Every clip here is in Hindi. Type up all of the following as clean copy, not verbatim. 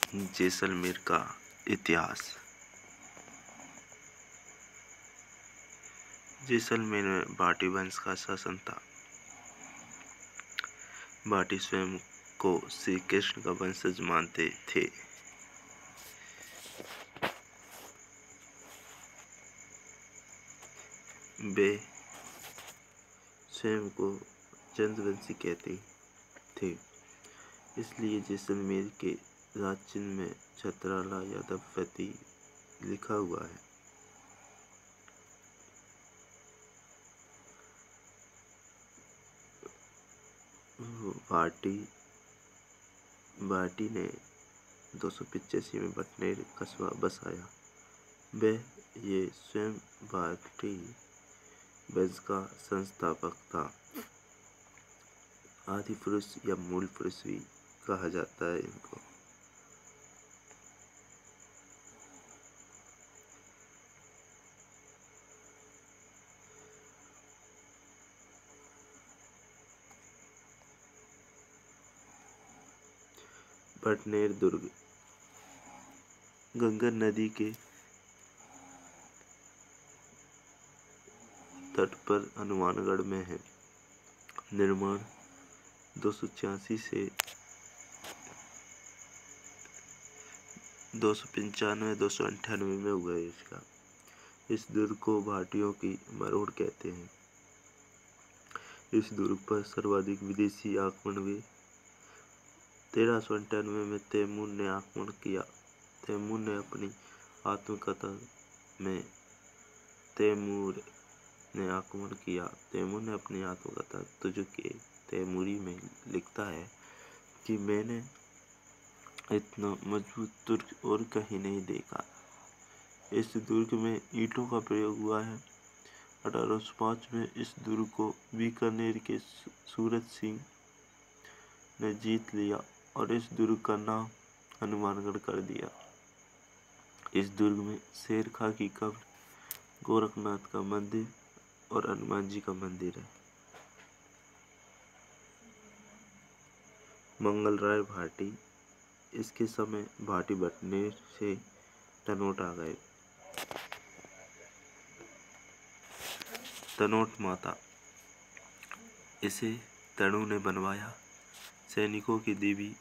जैसलमेर का इतिहास। जैसलमेर में भाटी वंश का शासन था। भाटी स्वयं को श्री कृष्ण का वंशज मानते थे। वे स्वयं को चंद्रवंशी कहते थे, इसलिए जैसलमेर के राजचिन्ह में छत्राला यादववती लिखा हुआ है। भाटी ने 285 में बटनेर कस्बा बसाया। ये स्वयं भाटी वंश का संस्थापक था। आदि पुरुष या मूल पुरुष भी कहा जाता है इनको। बटनेर दुर्ग गंगा नदी के तट पर हनुमानगढ़ में है। निर्माण 286 से 295-298 में हुआ है इसका। इस दुर्ग को भाटियों की मरोड़ कहते हैं। इस दुर्ग पर सर्वाधिक विदेशी आक्रमण हुए। 1398 में तैमूर ने आक्रमण किया। तैमूर ने अपनी आत्मकथा तुजुक-ए तैमूरी में लिखता है कि मैंने इतना मजबूत दुर्ग और कहीं नहीं देखा। इस दुर्ग में ईंटों का प्रयोग हुआ है। 1805 में इस दुर्ग को बीकानेर के सूरत सिंह ने जीत लिया और इस दुर्ग का नाम हनुमानगढ़ कर दिया। इस दुर्ग में शेर खां की कब्र, गोरखनाथ का मंदिर और हनुमान जी का मंदिर है। मंगलराय भाटी, इसके समय भाटी बटनेर से तनोट आ गए। तनोट माता, इसे तनु ने बनवाया। सैनिकों की देवी,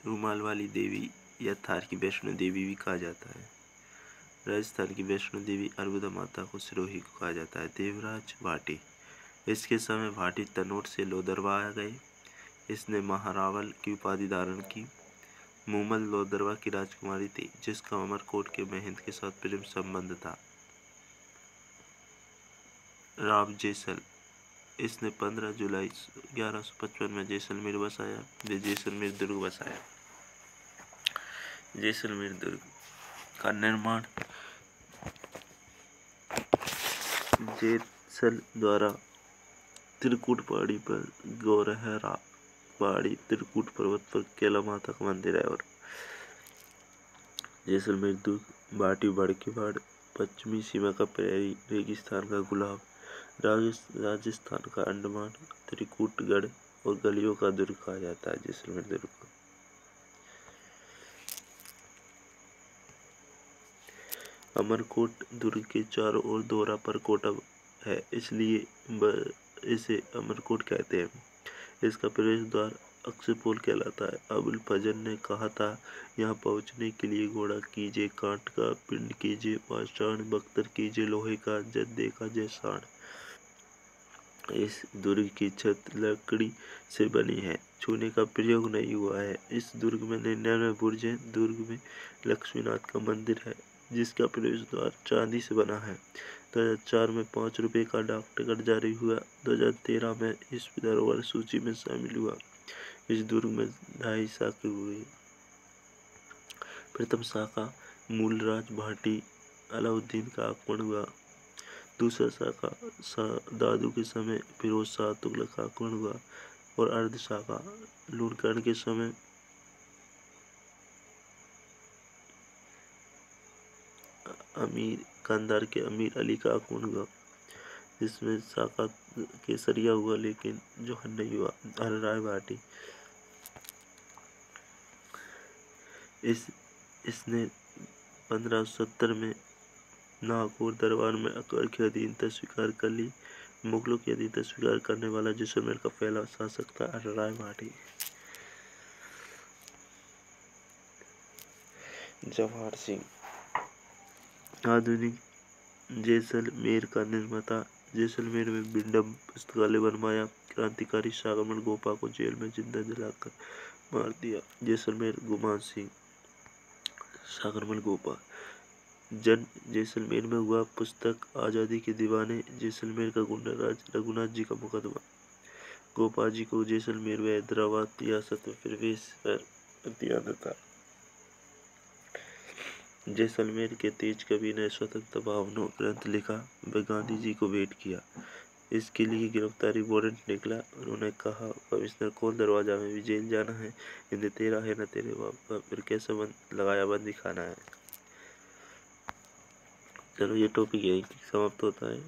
रुमाल वाली देवी या थार की वैष्णो देवी भी कहा जाता है। राजस्थान की वैष्णो देवी अर्बुदा माता को सिरोही को कहा जाता है। देवराज भाटी, इसके समय भाटी तनोट से लोदरवा आ गए। इसने महारावल की उपाधि धारण की। मूमल लोदरवा की राजकुमारी थी, जिसका अमरकोट के महंत के साथ प्रेम संबंध था। राव जैसल, इसने 15 जुलाई 1155 में जैसलमेर बसाया। जैसलमेर दुर्ग बसाया। जैसलमेर दुर्ग का निर्माण जैसल द्वारा त्रिकुट पहाड़ी पर गौरहरा पहाड़ी त्रिकुट पर्वत पर कैला माता का मंदिर है। और जैसलमेर दुर्ग भाटी बड़केवाड़, पश्चिमी सीमा का प्रहरी, रेगिस्तान का गुलाब, राजस्थान का अंडमान, त्रिकुटगढ़ और गलियों का दुर्ग कहा जाता है जैसलमेर दुर्ग को। अमरकोट दुर्ग के चारों ओर दोहरा परकोटा है, इसलिए इसे अमरकोट कहते हैं। इसका प्रवेश द्वार अक्षयपोल कहलाता है। अबुल फजल ने कहा था, यहाँ पहुँचने के लिए घोड़ा कीजिए कांट का, पिंड कीजिए पाषाण, बख्तर कीजिए लोहे का, जद्दे का जय साण। इस दुर्ग की छत लकड़ी से बनी है, चूने का प्रयोग नहीं हुआ है। इस दुर्ग में 99 बुर्ज हैं। दुर्ग में लक्ष्मीनाथ का मंदिर है, जिसका प्रवेश द्वार चांदी से बना है। 2004 में 5 रुपये का डाक टिकट जारी हुआ। 2013 में इस धरोहर सूची में शामिल हुआ। इस दुर्ग में 2.5 शाखा हुई। प्रथम शाखा मूलराज भाटी अलाउद्दीन का आक्रमण हुआ। दूसरा शाखा दादू के समय फिरोज शाह तुगलक का आक्रमण हुआ। और अर्ध शाखा लूणकरण के समय कंधार के अमीर अली का आक्रमण हुआ। जिसमें शाखा केसरिया हुआ, लेकिन जोहर नहीं हुआ। हरराय भाटी, इसने 1570 में नागौर दरबार में अकबर की अधीनता स्वीकार कर ली। मुगलों की अधीनता स्वीकार करने वाला जैसलमेर का पहला शासक था राय माटी। जवाहर सिंह आधुनिक जैसलमेर का निर्माता। जैसलमेर में बिंडम पुस्तकालय बनवाया। क्रांतिकारी सागरमल गोपा को जेल में जिंदा जलाकर मार दिया। जैसलमेर गुमान सिंह सागरमल गोपा जन्म जैसलमेर में हुआ। पुस्तक आज़ादी के दीवाने। जैसलमेर का गुंडा राज। रघुनाथ जी का मुकदमा। गोपा जी को जैसलमेर व हैदराबाद रियासत में प्रवेश पर प्रतिबंध था। जैसलमेर के तेज कवि ने स्वतंत्रता भावना ग्रंथ लिखा व गांधी जी को भेंट किया। इसके लिए गिरफ्तारी वारंट निकला। उन्होंने कहा, कमिश्नर खोल दरवाजा, में भी जेल जाना है। हिंद तेरा है न तेरे बाप का, फिर कैसे बंद लगाया बंदी खाना है। चलो ये टॉपिक यही समाप्त होता है।